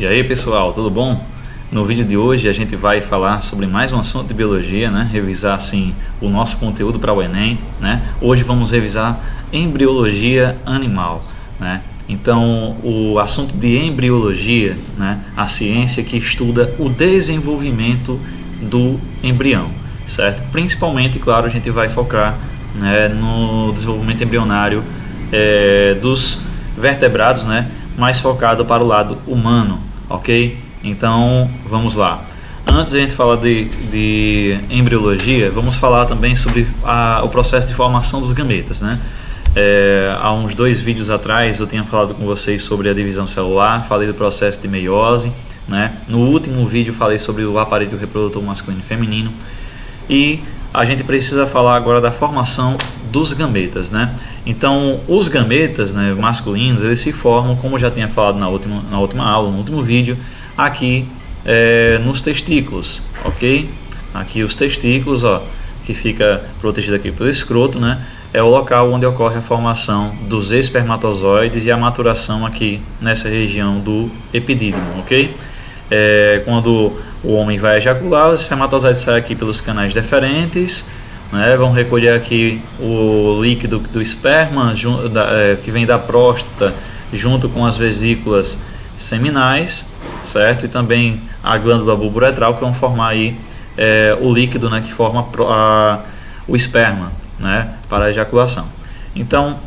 E aí pessoal, tudo bom? No vídeo de hoje a gente vai falar sobre mais um assunto de biologia, né? Revisar assim o nosso conteúdo para o Enem, né? Hoje vamos revisar embriologia animal, né? Então o assunto de embriologia, né? A ciência que estuda o desenvolvimento do embrião, certo? Principalmente, claro, a gente vai focar, né, no desenvolvimento embrionário dos vertebrados, né? Mais focado para o lado humano. Ok? Então vamos lá. Antes de a gente falar de embriologia, vamos falar também sobre o processo de formação dos gametas, né? Há uns 2 vídeos atrás eu tinha falado com vocês sobre a divisão celular, falei do processo de meiose, né? No último vídeo falei sobre o aparelho reprodutor masculino e feminino, e a gente precisa falar agora da formação dos gametas, né? Então, os gametas, né, masculinos, eles se formam, como eu já tinha falado na última aula, no último vídeo, aqui nos testículos, ok? Aqui os testículos, ó, que fica protegido aqui pelo escroto, né? É o local onde ocorre a formação dos espermatozoides e a maturação aqui nessa região do epidídimo, ok? Quando o homem vai ejacular, os espermatozoides saem aqui pelos canais deferentes, né, vão recolher aqui o líquido do esperma que vem da próstata junto com as vesículas seminais, certo? E também a glândula bulboretral, que vão formar aí o líquido, né, que forma o esperma, né, para a ejaculação. Então,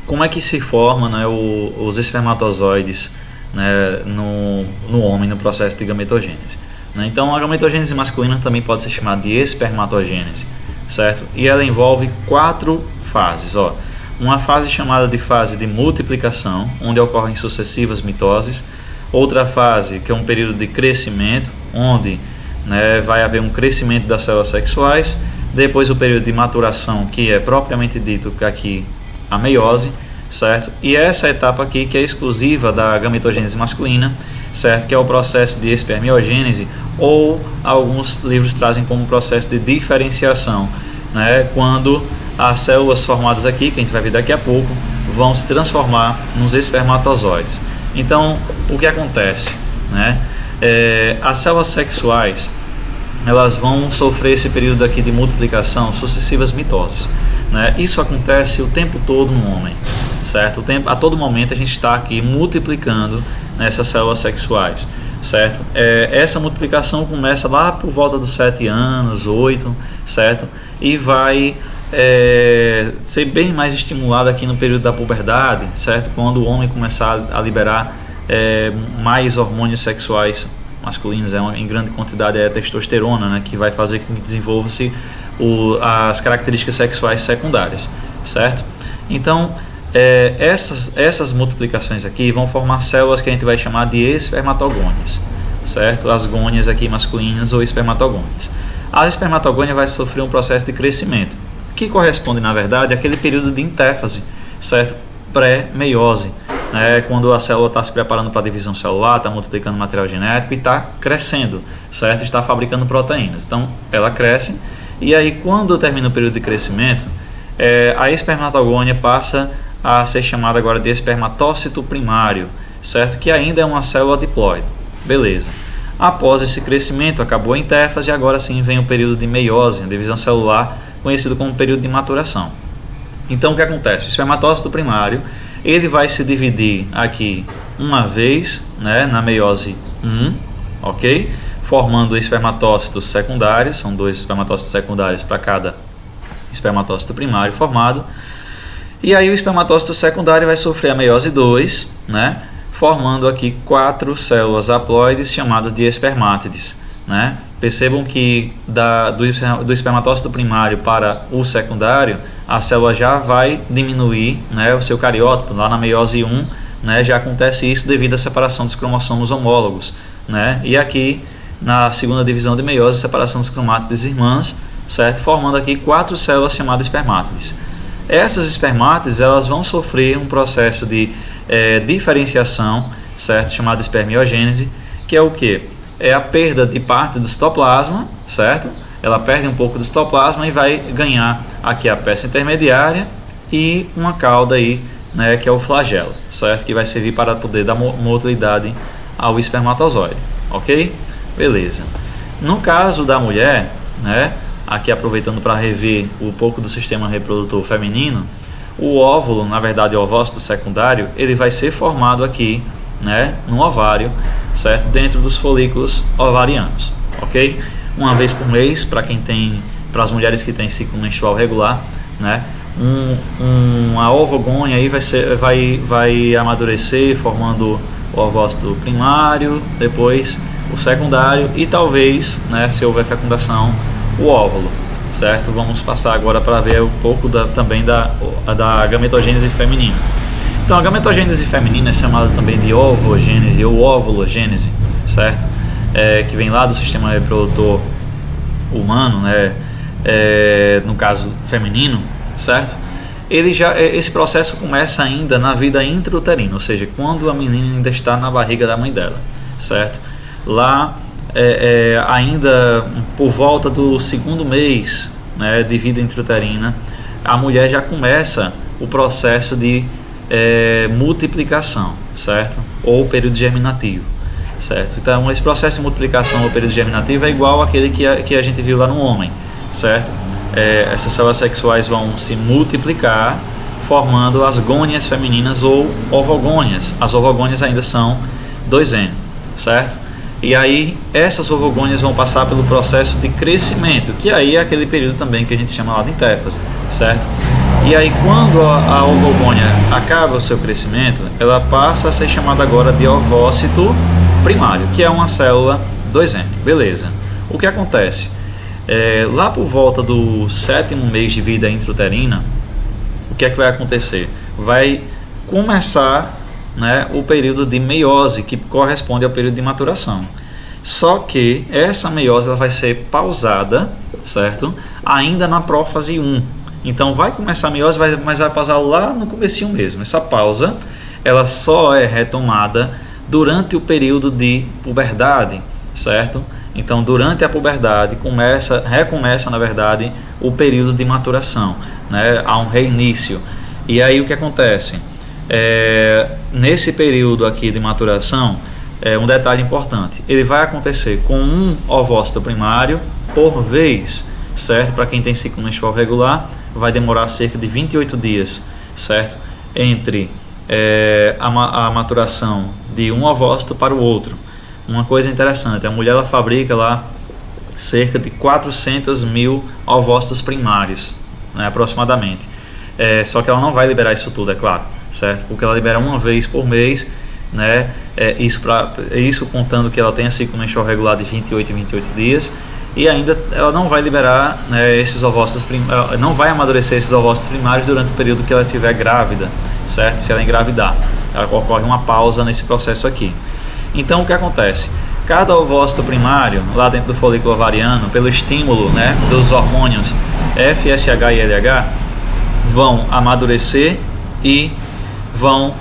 como é que se forma, né, os espermatozoides, né, no homem no processo de gametogênese, né? Então a gametogênese masculina também pode ser chamada de espermatogênese, certo? E ela envolve 4 fases, ó. Uma fase chamada de fase de multiplicação, onde ocorrem sucessivas mitoses. Outra fase, que é um período de crescimento, onde, né, vai haver um crescimento das células sexuais. Depois o período de maturação, que é propriamente dito aqui a meiose, certo? E essa etapa aqui, que é exclusiva da gametogênese masculina, certo? Que é o processo de espermiogênese, ou alguns livros trazem como processo de diferenciação, né? Quando as células formadas aqui, que a gente vai ver daqui a pouco, vão se transformar nos espermatozoides. Então, o que acontece, né? As células sexuais, elas vão sofrer esse período aqui de multiplicação, sucessivas mitoses, né? Isso acontece o tempo todo no homem, certo? A todo momento a gente está aqui multiplicando nessas células sexuais, certo? Essa multiplicação começa lá por volta dos 7 anos, 8, certo? E vai ser bem mais estimulada aqui no período da puberdade, certo? Quando o homem começar a liberar mais hormônios sexuais masculinos, em grande quantidade é a testosterona, né? Que vai fazer com que desenvolva-se as características sexuais secundárias, certo? Então, essas multiplicações aqui vão formar células que a gente vai chamar de espermatogônias, certo? As gônias aqui masculinas ou espermatogônias. A espermatogônia vai sofrer um processo de crescimento, que corresponde, na verdade, àquele período de intéfase, certo? Pré-meiose, né? Quando a célula está se preparando para a divisão celular, está multiplicando material genético e está crescendo, certo? Está fabricando proteínas. Então, ela cresce, e aí quando termina o período de crescimento, a espermatogônia passa a ser chamada agora de espermatócito primário, certo? Que ainda é uma célula diploide. Beleza. Após esse crescimento, acabou a intéfase e agora sim vem o período de meiose, a divisão celular, conhecido como período de maturação. Então o que acontece? O espermatócito primário, ele vai se dividir aqui uma vez, né, na meiose 1, ok? Formando espermatócitos secundários, são 2 espermatócitos secundários para cada espermatócito primário formado. E aí o espermatócito secundário vai sofrer a meiose 2, né, formando aqui 4 células haploides chamadas de espermátides, né? Percebam que do espermatócito primário para o secundário, a célula já vai diminuir, né, o seu cariótipo. Lá na meiose 1, né, já acontece isso devido à separação dos cromossomos homólogos, né? E aqui na segunda divisão de meiose, separação dos cromátides irmãs, certo? Formando aqui 4 células chamadas espermátides. Essas espermátides, elas vão sofrer um processo de diferenciação, certo? Chamado espermiogênese, que é o que? É a perda de parte do citoplasma, certo? Ela perde um pouco do citoplasma e vai ganhar aqui a peça intermediária e uma cauda aí, né, que é o flagelo, certo? Que vai servir para poder dar motilidade ao espermatozoide, ok? Beleza. No caso da mulher, né, aqui aproveitando para rever um pouco do sistema reprodutor feminino, o óvulo, na verdade o ovócito secundário, ele vai ser formado aqui, né, no ovário, certo? Dentro dos folículos ovarianos, ok? Uma vez por mês, para as mulheres que têm ciclo menstrual regular, né? Uma ovogônia aí vai amadurecer, formando o ovócito primário, depois o secundário e talvez, né, se houver fecundação, o óvulo, certo? Vamos passar agora para ver um pouco também da gametogênese feminina. Então, a gametogênese feminina é chamada também de ovogênese ou ovulogênese, certo? Que vem lá do sistema reprodutor humano, né? No caso feminino, certo? Esse processo começa ainda na vida intrauterina, ou seja, quando a menina ainda está na barriga da mãe dela, certo? Lá, ainda por volta do segundo mês, né, de vida intrauterina, a mulher já começa o processo de multiplicação, certo? Ou período germinativo, certo? Então, esse processo de multiplicação ou período germinativo é igual àquele que a gente viu lá no homem, certo? Essas células sexuais vão se multiplicar, formando as gônias femininas ou ovogônias. As ovogônias ainda são 2N, certo? E aí essas ovogônias vão passar pelo processo de crescimento, que aí é aquele período também que a gente chama lá de intérfase, certo? E aí quando a ovogônia acaba o seu crescimento, ela passa a ser chamada agora de ovócito primário, que é uma célula 2N, beleza? O que acontece? Lá por volta do 7º mês de vida intrauterina, o que é que vai acontecer? Vai começar, né, o período de meiose, que corresponde ao período de maturação. Só que essa meiose ela vai ser pausada, certo? Ainda na prófase 1. Então vai começar a meiose, mas vai pausar lá no comecinho mesmo. Essa pausa, ela só é retomada durante o período de puberdade, certo? Então, durante a puberdade, recomeça, na verdade, o período de maturação, né? Há um reinício. E aí, o que acontece? Nesse período aqui de maturação, um detalhe importante, ele vai acontecer com um ovócito primário por vez, certo? Para quem tem ciclo menstrual regular, vai demorar cerca de 28 dias, certo? Entre a maturação de um ovócito para o outro. Uma coisa interessante, a mulher ela fabrica lá cerca de 400 mil ovócitos primários, né, aproximadamente. Só que ela não vai liberar isso tudo, é claro, certo? Porque ela libera uma vez por mês, né? Isso contando que ela tenha ciclo menstrual regular de 28 em 28 dias. E ainda ela não vai liberar, né, esses ovócitos não vai amadurecer esses ovócitos primários durante o período que ela estiver grávida, certo? Se ela engravidar, ocorre uma pausa nesse processo aqui. Então o que acontece? Cada ovócito primário, lá dentro do folículo ovariano, pelo estímulo, né, dos hormônios FSH e LH, vão amadurecer e vão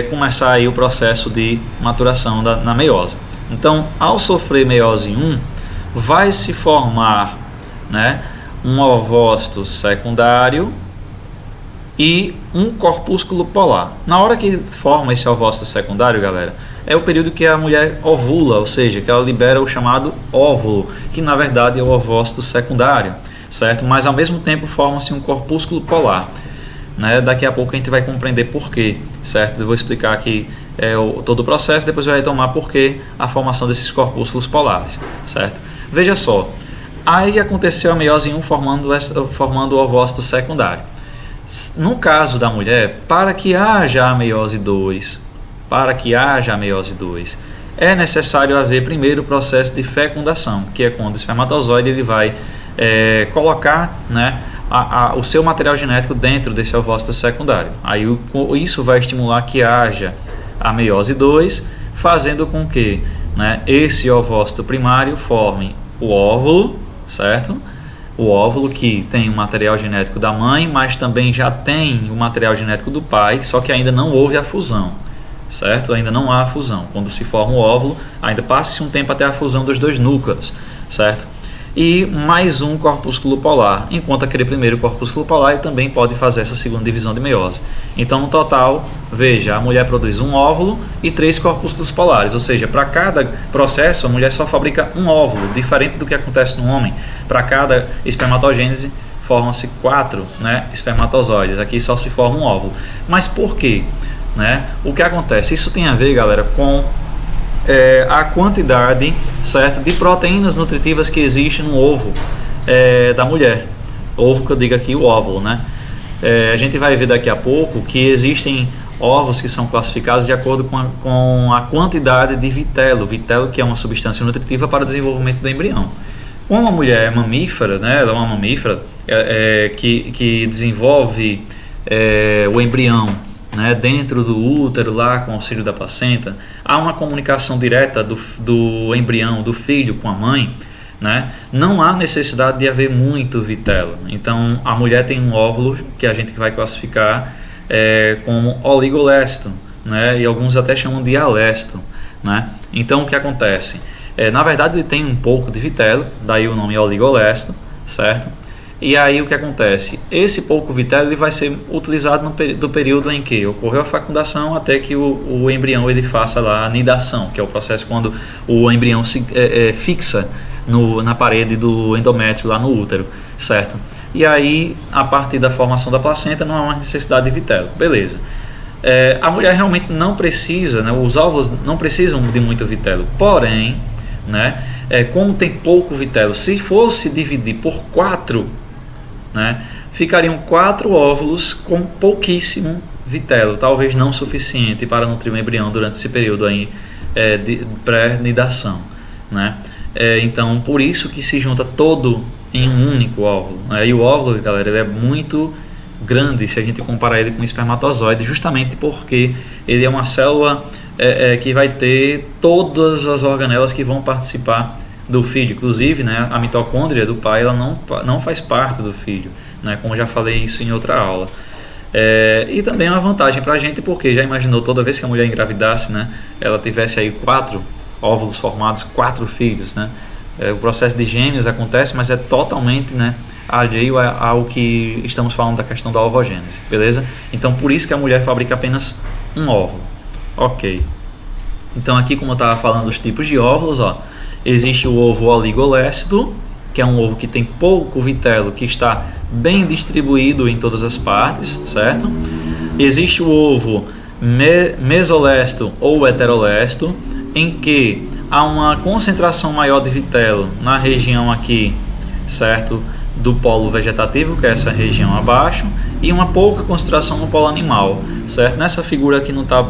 começar aí o processo de maturação na meiose. Então, ao sofrer meiose 1, vai se formar, né, um ovócito secundário e um corpúsculo polar. Na hora que forma esse ovócito secundário, galera, é o período que a mulher ovula, ou seja, que ela libera o chamado óvulo, que na verdade é o ovócito secundário, certo? Mas ao mesmo tempo forma-se um corpúsculo polar, né? Daqui a pouco a gente vai compreender por quê, certo? Eu vou explicar aqui todo o processo, depois eu vou retomar por que a formação desses corpúsculos polares, certo? Veja só, aí aconteceu a meiose 1 formando o ovócito secundário. No caso da mulher, para que haja a meiose 2, é necessário haver primeiro o processo de fecundação, que é quando o espermatozoide ele vai colocar, né, o seu material genético dentro desse ovócito secundário. Aí isso vai estimular que haja a meiose 2, fazendo com que, né, esse ovócito primário forme o óvulo, certo? O óvulo que tem o material genético da mãe, mas também já tem o material genético do pai, só que ainda não houve a fusão, certo? Ainda não há a fusão. Quando se forma o óvulo, ainda passa-se um tempo até a fusão dos dois núcleos, certo? e mais um corpúsculo polar, enquanto aquele primeiro corpúsculo polar ele também pode fazer essa segunda divisão de meiose. Então, no total, veja, a mulher produz um óvulo e 3 corpúsculos polares, ou seja, para cada processo a mulher só fabrica um óvulo, diferente do que acontece no homem. Para cada espermatogênese formam-se 4, né, espermatozoides, aqui só se forma um óvulo. Mas por quê? Né? O que acontece? Isso tem a ver, galera, com a quantidade, certo, de proteínas nutritivas que existe no ovo da mulher. Ovo que eu digo aqui, o óvulo, né? A gente vai ver daqui a pouco que existem ovos que são classificados de acordo com a quantidade de vitelo, que é uma substância nutritiva para o desenvolvimento do embrião. Como a mulher é mamífera, né? Ela é uma mamífera que desenvolve o embrião, né, dentro do útero, lá com o auxílio da placenta, há uma comunicação direta do embrião, do filho com a mãe, né? Não há necessidade de haver muito vitelo. Então a mulher tem um óvulo que a gente vai classificar como oligolesto, né? E alguns até chamam de alesto, né? Então o que acontece? Na verdade ele tem um pouco de vitelo, daí o nome oligolesto, certo? E aí o que acontece? Esse pouco vitelo ele vai ser utilizado do período em que ocorreu a fecundação até que o embrião ele faça lá a nidação, que é o processo quando o embrião se fixa na parede do endométrio lá no útero, certo? E aí, a partir da formação da placenta, não há mais necessidade de vitelo. Beleza. A mulher realmente não precisa, né, os óvulos não precisam de muito vitelo, porém, né, como tem pouco vitelo, se fosse dividir por 4, né, ficariam 4 óvulos com pouquíssimo vitelo, talvez não suficiente para nutrir o embrião durante esse período aí, de pré-nidação, né? Então, por isso que se junta todo em um único óvulo, né? E o óvulo, galera, ele é muito grande se a gente comparar ele com o espermatozoide, justamente porque ele é uma célula que vai ter todas as organelas que vão participar do filho, inclusive, né, a mitocôndria do pai ela não faz parte do filho, né, como já falei isso em outra aula. E também é uma vantagem para a gente, porque já imaginou toda vez que a mulher engravidasse, né, ela tivesse aí 4 óvulos formados, 4 filhos, né? O processo de gêmeos acontece, mas é totalmente, né, alheio ao que estamos falando da questão da ovogênese, beleza? Então por isso que a mulher fabrica apenas um óvulo. Ok. Então aqui, como eu estava falando dos tipos de óvulos, ó, existe o ovo oligolécido, que é um ovo que tem pouco vitelo, que está bem distribuído em todas as partes, certo? Existe o ovo mesolécido ou heterolécido, em que há uma concentração maior de vitelo na região aqui, certo, do polo vegetativo, que é essa região abaixo, e uma pouca concentração no polo animal, certo? Nessa figura aqui não está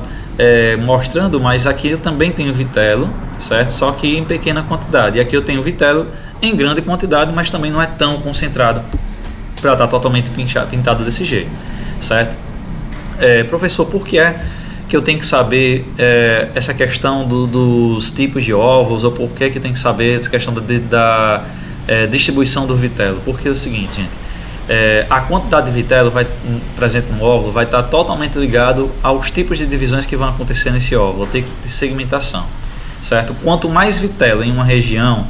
mostrando, mas aqui eu também tenho vitelo, certo? Só que em pequena quantidade. E aqui eu tenho vitelo em grande quantidade, mas também não é tão concentrado para estar totalmente pintado desse jeito, certo? Professor, por que que eu tenho que saber essa questão dos tipos de óvulos, ou por que tem que saber essa questão da distribuição do vitelo? Porque é o seguinte, gente, a quantidade de vitelo presente no óvulo vai estar totalmente ligado aos tipos de divisões que vão acontecer nesse óvulo, o tipo de segmentação, certo? Quanto mais vitelo em uma região,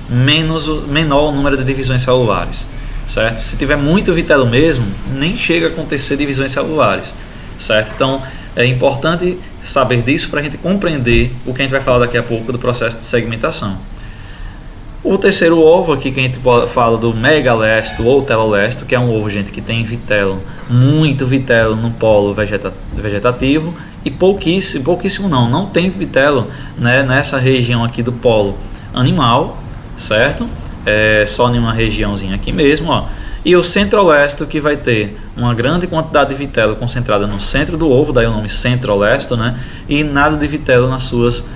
menor o número de divisões celulares, certo? Se tiver muito vitelo mesmo, nem chega a acontecer divisões celulares, certo? Então é importante saber disso para a gente compreender o que a gente vai falar daqui a pouco do processo de segmentação. O terceiro ovo aqui que a gente fala do megalesto ou telolesto, que é um ovo, gente, que tem vitelo, muito vitelo no polo vegetativo e pouquíssimo não tem vitelo, né, nessa região aqui do polo animal, certo? Só em uma regiãozinha aqui mesmo, ó. E o centrolesto, que vai ter uma grande quantidade de vitelo concentrada no centro do ovo, daí o nome centrolesto, né? E nada de vitelo nas suas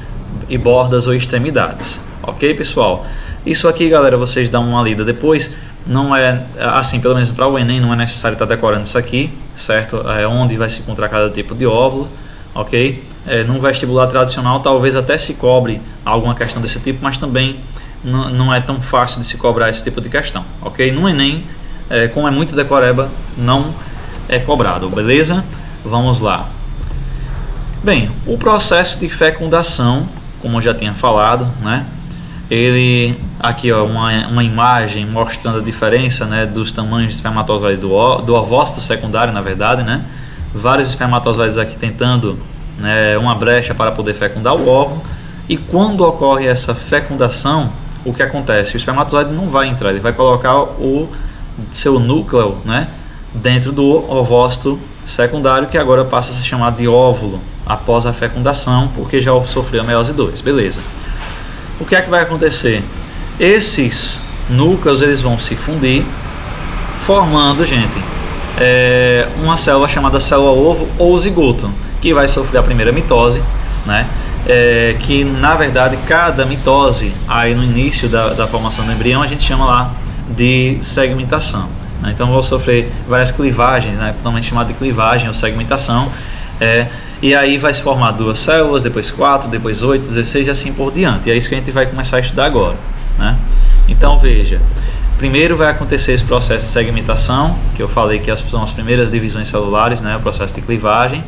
bordas ou extremidades. Ok, pessoal? Isso aqui, galera, vocês dão uma lida depois. Não é assim, pelo menos para o Enem, não é necessário estar decorando isso aqui, certo? Onde vai se encontrar cada tipo de óvulo, ok? Num vestibular tradicional, talvez até se cobre alguma questão desse tipo, mas também não é tão fácil de se cobrar esse tipo de questão, ok? No Enem, como é muito decoreba, não é cobrado, beleza? Vamos lá. Bem, o processo de fecundação, como eu já tinha falado, né? Ele aqui ó, uma imagem mostrando a diferença, né, dos tamanhos de espermatozoide do ovócito secundário, na verdade, né? Vários espermatozoides aqui tentando, né, uma brecha para poder fecundar o óvulo. E quando ocorre essa fecundação, o que acontece? O espermatozoide não vai entrar, ele vai colocar o seu núcleo, né, dentro do ovócito secundário, que agora passa a se chamar de óvulo após a fecundação, porque já sofreu a meiose 2. Beleza. O que é que vai acontecer? Esses núcleos eles vão se fundir, formando, gente, uma célula chamada célula ovo ou zigoto, que vai sofrer a primeira mitose, né? Que na verdade cada mitose, aí no início da formação do embrião, a gente chama lá de segmentação, né? Então vou sofrer várias clivagens, né? Normalmente chamada de clivagem ou segmentação, e aí vai se formar 2 células, depois 4, depois 8, 16 e assim por diante. E é isso que a gente vai começar a estudar agora, né? Então veja, primeiro vai acontecer esse processo de segmentação, que eu falei que são as primeiras divisões celulares, né? O processo de clivagem.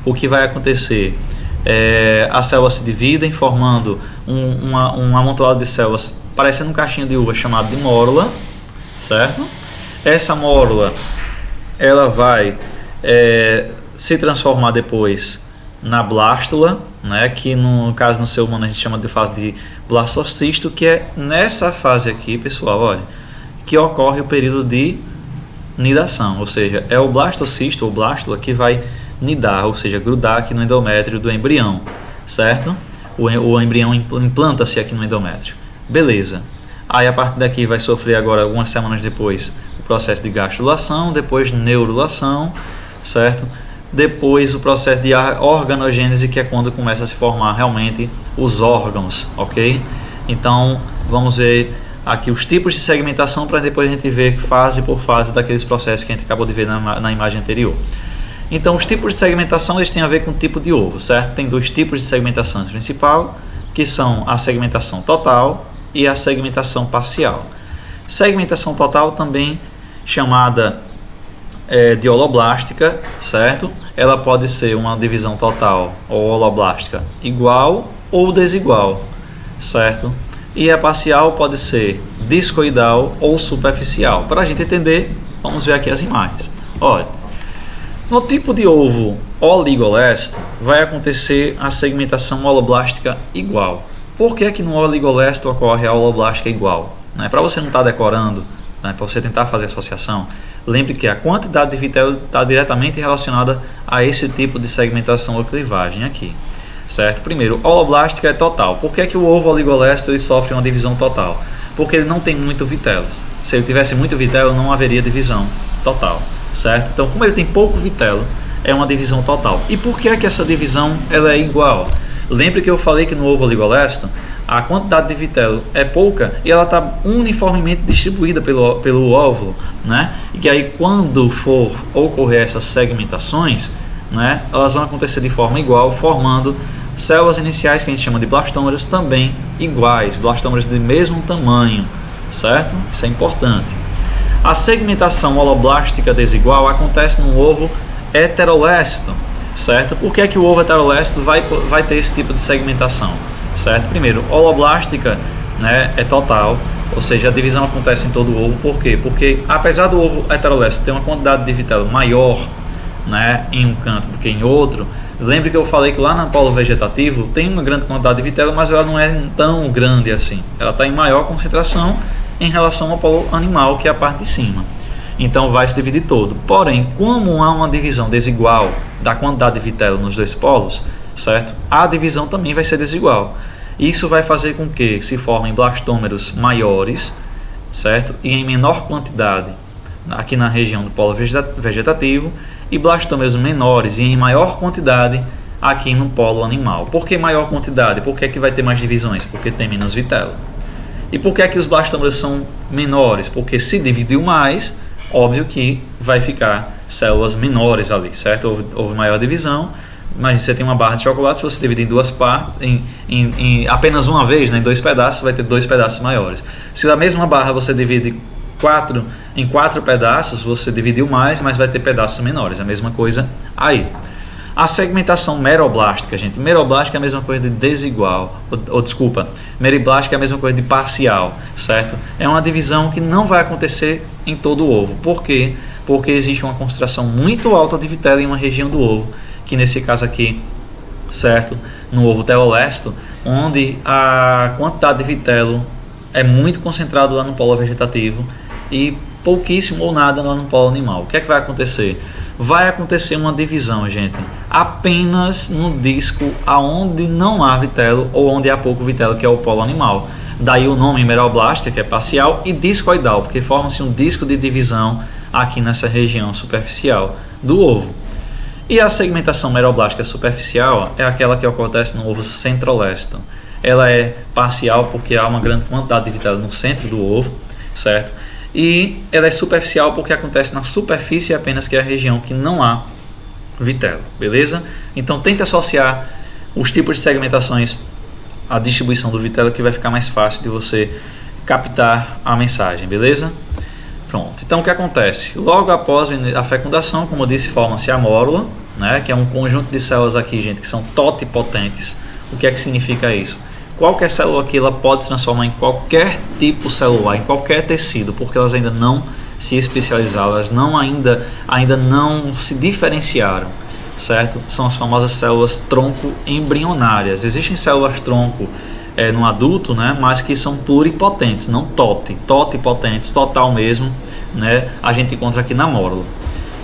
O que vai acontecer? As células se dividem, formando um amontoado de células parecendo um cachinho de uva chamado de mórula, certo? Essa mórula ela vai se transformar depois na blástula, né? Que no caso no ser humano a gente chama de fase de blastocisto, que é nessa fase aqui, pessoal, olha, que ocorre o período de nidação, ou seja, é o blastocisto ou blástula que vai nidar, ou seja, grudar aqui no endométrio do embrião, certo? O embrião implanta-se aqui no endométrio. Beleza. Aí a partir daqui vai sofrer agora, algumas semanas depois, o processo de gastrulação, depois neurulação, certo? Depois o processo de organogênese, que é quando começa a se formar realmente os órgãos, ok? Então vamos ver aqui os tipos de segmentação para depois a gente ver fase por fase daqueles processos que a gente acabou de ver na imagem anterior. Então os tipos de segmentação eles têm a ver com o tipo de ovo, certo? Tem 2 tipos de segmentação principal, que são a segmentação total e a segmentação parcial. Segmentação total também chamada de holoblástica, certo? Ela pode ser uma divisão total ou holoblástica igual ou desigual, certo? E a parcial pode ser discoidal ou superficial. Para a gente entender, vamos ver aqui as imagens. Olha, no tipo de ovo oligolesto vai acontecer a segmentação holoblástica igual. Por que no oligolesto ocorre a holoblástica igual? Para você não estar decorando, para você tentar fazer associação, lembre que a quantidade de vitelo está diretamente relacionada a esse tipo de segmentação ou clivagem aqui, certo? Primeiro, holoblástica é total. Por que o ovo oligolesto ele sofre uma divisão total? Porque ele não tem muito vitelo. Se ele tivesse muito vitelo, não haveria divisão total, certo? Então, como ele tem pouco vitelo, é uma divisão total. E por que essa divisão ela é igual? Lembre que eu falei que no ovo oligolesto a quantidade de vitelo é pouca e ela está uniformemente distribuída pelo óvulo, né? E que aí quando for ocorrer essas segmentações, né, elas vão acontecer de forma igual, formando células iniciais que a gente chama de blastômeros também iguais, blastômeros de mesmo tamanho, certo? Isso é importante. A segmentação holoblástica desigual acontece no ovo heterolesto, certo? Por que o ovo heterolesto vai ter esse tipo de segmentação, certo? Primeiro, holoblástica, né, é total, ou seja, a divisão acontece em todo o ovo. Por quê? Porque apesar do ovo heterolesto ter uma quantidade de vitelo maior, né, em um canto do que em outro, lembre que eu falei que lá no polo vegetativo tem uma grande quantidade de vitelo, mas ela não é tão grande assim. Ela está em maior concentração em relação ao polo animal, que é a parte de cima. Então vai se dividir todo. Porém, como há uma divisão desigual da quantidade de vitelo nos 2 polos, certo? A divisão também vai ser desigual. Isso vai fazer com que se formem blastômeros maiores, certo? E em menor quantidade aqui na região do polo vegetativo, e blastômeros menores e em maior quantidade aqui no polo animal. Por que maior quantidade? Por que vai ter mais divisões? Porque tem menos vitelo. E por que os blastômeros são menores? Porque se dividiu mais, óbvio que vai ficar células menores ali, certo? Houve maior divisão. Imagina, você tem uma barra de chocolate, se você dividir em 2 partes, em apenas uma vez, né, em 2 pedaços, vai ter 2 pedaços maiores. Se a mesma barra você divide em 4 pedaços, você dividiu mais, mas vai ter pedaços menores. A mesma coisa aí. A segmentação meroblástica, gente, meroblástica é a mesma coisa de desigual, desculpa, meriblástica é a mesma coisa de parcial, certo? É uma divisão que não vai acontecer em todo o ovo. Por quê? Porque existe uma concentração muito alta de vitelo em uma região do ovo, que nesse caso aqui, certo, no ovo telolesto, onde a quantidade de vitelo é muito concentrada lá no polo vegetativo e pouquíssimo ou nada lá no polo animal. O que é que vai acontecer? Vai acontecer uma divisão, gente, apenas no disco aonde não há vitelo ou onde há pouco vitelo, que é o polo animal. Daí o nome meroblástica, que é parcial, e discoidal, porque forma-se um disco de divisão aqui nessa região superficial do ovo. E a segmentação meroblástica superficial é aquela que acontece no ovo centrolesto. Ela é parcial porque há uma grande quantidade de vitelo no centro do ovo, certo? E ela é superficial porque acontece na superfície apenas, que é a região que não há vitelo, beleza? Então tente associar os tipos de segmentações à distribuição do vitelo, que vai ficar mais fácil de você captar a mensagem, beleza? Pronto, então o que acontece? Logo após a fecundação, como eu disse, forma-se a mórula, né? Que é um conjunto de células aqui, gente, que são totipotentes. O que é que significa isso? Qualquer célula aqui, ela pode se transformar em qualquer tipo celular, em qualquer tecido, porque elas ainda não se especializaram, elas ainda não se diferenciaram, certo? São as famosas células tronco embrionárias. Existem células tronco no adulto, né, mas que são pluripotentes, não totipotentes, total mesmo, né? A gente encontra aqui na mórula.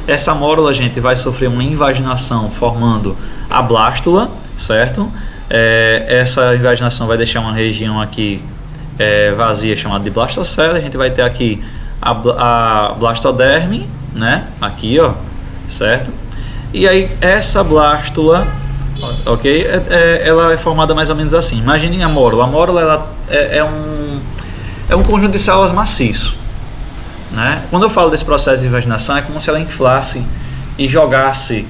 Essa mórula, gente, vai sofrer uma invaginação formando a blástula, certo? Essa invaginação vai deixar uma região aqui vazia, chamada de blastocele. A gente vai ter aqui a blastoderme, né? Aqui, ó, certo? E aí essa blástula, ok? Ela é formada mais ou menos assim. Imaginem a mórula. A mórula ela é um conjunto de células maciço, né? Quando eu falo desse processo de invaginação, é como se ela inflasse e jogasse,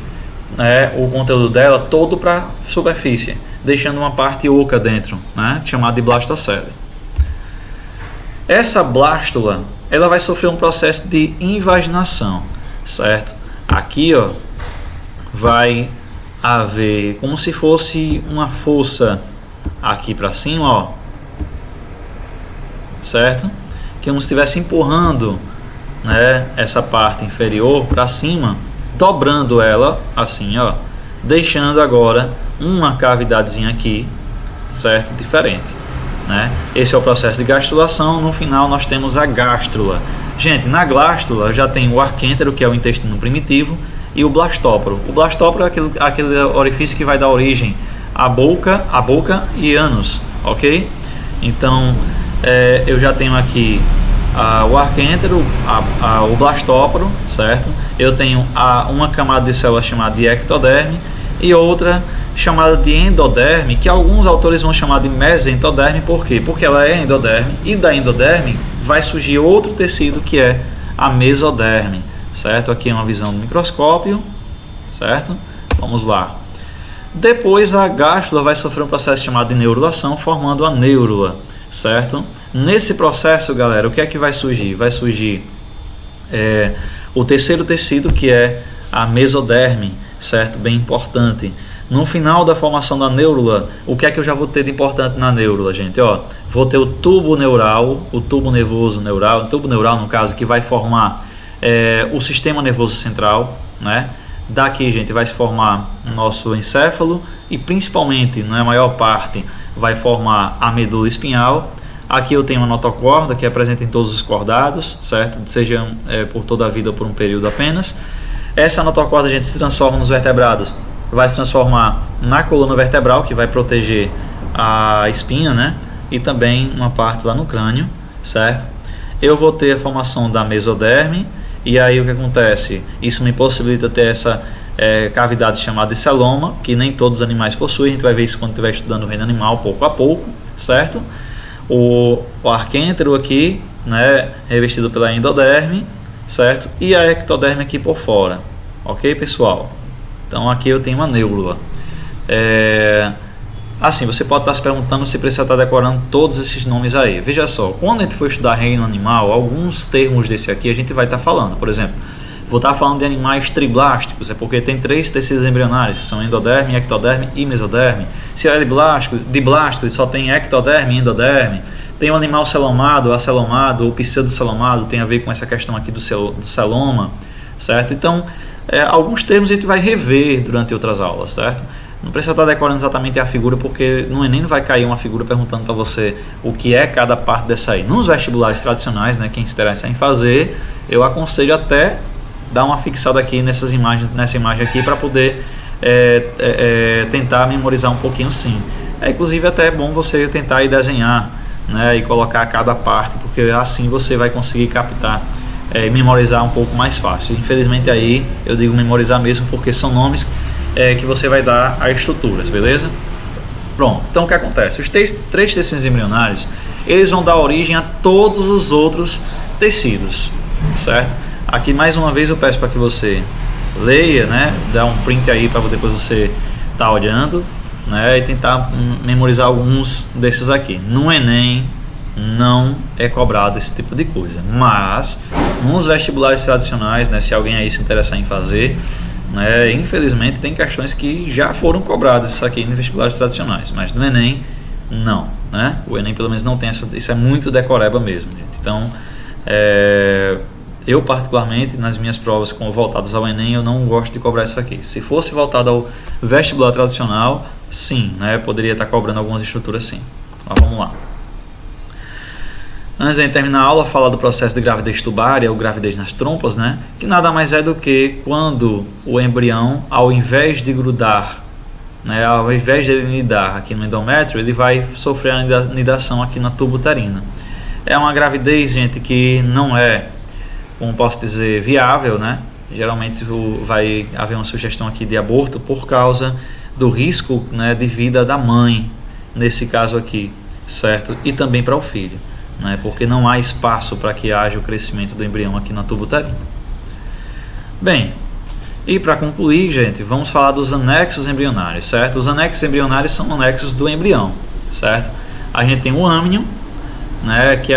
né, o conteúdo dela todo para a superfície, deixando uma parte oca dentro, né, chamada de blastocele. Essa blástula, ela vai sofrer um processo de invaginação, certo? Aqui, ó, vai haver como se fosse uma força aqui para cima, ó, certo? Que como se estivesse empurrando, né, essa parte inferior para cima, dobrando ela assim, ó, deixando agora uma cavidadezinha aqui, certo? Diferente, né? Esse é o processo de gastrulação. No final nós temos a gástrula. Gente, na gástrula já tem o arquêntero, que é o intestino primitivo, e o blastóporo. O blastóporo é aquele orifício que vai dar origem à boca e ânus, ok? Então eu já tenho aqui o arquêntero, o blastóporo, certo? Eu tenho uma camada de célula chamada de ectoderme e outra chamada de endoderme, que alguns autores vão chamar de mesentoderme. Por quê? Porque ela é endoderme, e da endoderme vai surgir outro tecido, que é a mesoderme, certo? Aqui é uma visão do microscópio, certo? Vamos lá. Depois a gástrula vai sofrer um processo chamado de neurulação, formando a neurula, certo? Nesse processo, galera, o que é que vai surgir? Vai surgir o terceiro tecido, que é a mesoderme, certo? Bem importante. No final da formação da neurula, o que é que eu já vou ter de importante na neurula, gente? Ó, vou ter o tubo neural, o tubo nervoso neural, o tubo neural, no caso, que vai formar o sistema nervoso central, né? Daqui, gente, vai se formar o nosso encéfalo e principalmente, na maior parte, vai formar a medula espinhal. Aqui eu tenho a notocorda, que é presente em todos os cordados, certo? Seja por toda a vida ou por um período apenas. Essa notocorda, gente, se transforma nos vertebrados, vai se transformar na coluna vertebral, que vai proteger a espinha, né? E também uma parte lá no crânio, certo? Eu vou ter a formação da mesoderme, e aí o que acontece? Isso me possibilita ter essa cavidade chamada de celoma, que nem todos os animais possuem. A gente vai ver isso quando estiver estudando o reino animal, pouco a pouco, certo? O arquêntero aqui, né, revestido pela endoderme, certo? E a ectoderme aqui por fora, ok, pessoal? Então aqui eu tenho uma neurula. Assim, você pode estar se perguntando se precisa estar decorando todos esses nomes aí. Veja só, quando a gente for estudar reino animal, alguns termos desse aqui a gente vai estar falando. Por exemplo, Vou estar falando de animais triblásticos, é porque tem 3 tecidos embrionários, que são endoderme, ectoderme e mesoderme. Se é diblástico, ele só tem ectoderme e endoderme. Tem o animal celomado, acelomado ou pseudocelomado, tem a ver com essa questão aqui do celoma, certo? Então, alguns termos a gente vai rever durante outras aulas, certo? Não precisa estar decorando exatamente a figura, porque no Enem não vai cair uma figura perguntando para você o que é cada parte dessa aí. Nos vestibulares tradicionais, né, quem se interessa em fazer, eu aconselho até dar uma fixada aqui nessa imagem aqui para poder tentar memorizar um pouquinho, sim. Inclusive até é bom você tentar ir desenhar, né, e colocar cada parte, porque assim você vai conseguir captar e memorizar um pouco mais fácil. Infelizmente aí eu digo memorizar mesmo, porque são nomes que você vai dar a estruturas, beleza? Pronto, então o que acontece? Os 3 tecidos embrionários, eles vão dar origem a todos os outros tecidos, certo? Aqui mais uma vez eu peço para que você leia, né? Dá um print aí para depois você estar olhando, né? E tentar memorizar alguns desses aqui. No Enem não é cobrado esse tipo de coisa, mas nos vestibulares tradicionais, né? Se alguém aí se interessar em fazer, né, infelizmente tem questões que já foram cobradas isso aqui em vestibulares tradicionais, mas no Enem não, né? O Enem pelo menos não tem isso é muito decoreba mesmo, gente. Então eu particularmente nas minhas provas voltadas ao Enem eu não gosto de cobrar isso aqui. Se fosse voltado ao vestibular tradicional, sim, né? Poderia estar cobrando algumas estruturas, sim. Mas vamos lá. Antes de terminar a aula, falar do processo de gravidez tubária ou gravidez nas trompas, né? Que nada mais é do que quando o embrião, ao invés de grudar, né, ao invés de ele nidar aqui no endométrio, ele vai sofrer a nidação aqui na tuba uterina. É uma gravidez, gente, que não é, como posso dizer, viável, né? Geralmente vai haver uma sugestão aqui de aborto por causa do risco, né, de vida da mãe, nesse caso aqui, certo? E também para o filho, né, porque não há espaço para que haja o crescimento do embrião aqui na tuba uterina. Bem, e para concluir, gente, vamos falar dos anexos embrionários, certo? Os anexos embrionários são anexos do embrião, certo? A gente tem o âmnion, né, que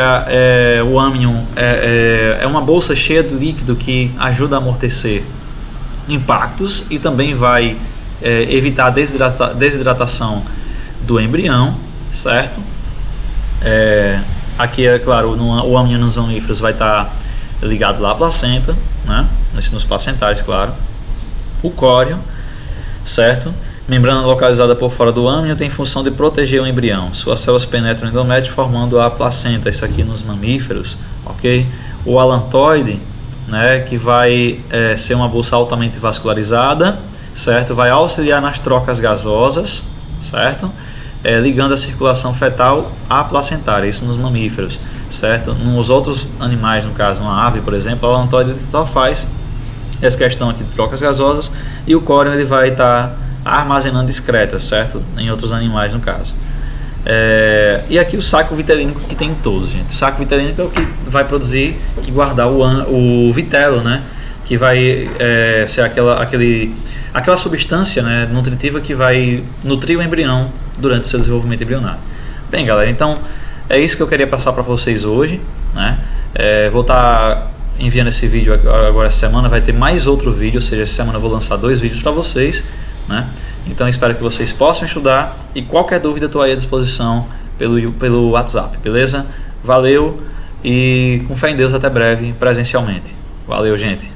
o âmnion é uma bolsa cheia de líquido que ajuda a amortecer impactos e também vai evitar a desidratação do embrião, certo? Aqui, é claro, o âmnion nos mamíferos vai estar ligado lá à placenta, né? Nos placentários, claro. O córeo, certo? Membrana localizada por fora do âmnion tem função de proteger o embrião. Suas células penetram no endométrio formando a placenta, isso aqui nos mamíferos, ok? O alantoide, né, que vai ser uma bolsa altamente vascularizada, certo? Vai auxiliar nas trocas gasosas, certo? Ligando a circulação fetal à placentária, isso nos mamíferos, certo? Nos outros animais, no caso uma ave, por exemplo, o alantoide só faz essa questão aqui de trocas gasosas e o córeo ele vai estar armazenando excretas, certo? Em outros animais, no caso. E aqui o saco vitelínico que tem em todos, gente. O saco vitelínico é o que vai produzir e guardar o vitelo, né? Que vai ser aquela substância, né, nutritiva que vai nutrir o embrião durante o seu desenvolvimento embrionário. Bem, galera, então é isso que eu queria passar para vocês hoje, né? Vou estar enviando esse vídeo agora essa semana, vai ter mais outro vídeo, ou seja, essa semana eu vou lançar 2 vídeos para vocês, né? Então espero que vocês possam estudar e qualquer dúvida estou aí à disposição pelo WhatsApp, beleza? Valeu e com fé em Deus até breve presencialmente. Valeu, gente!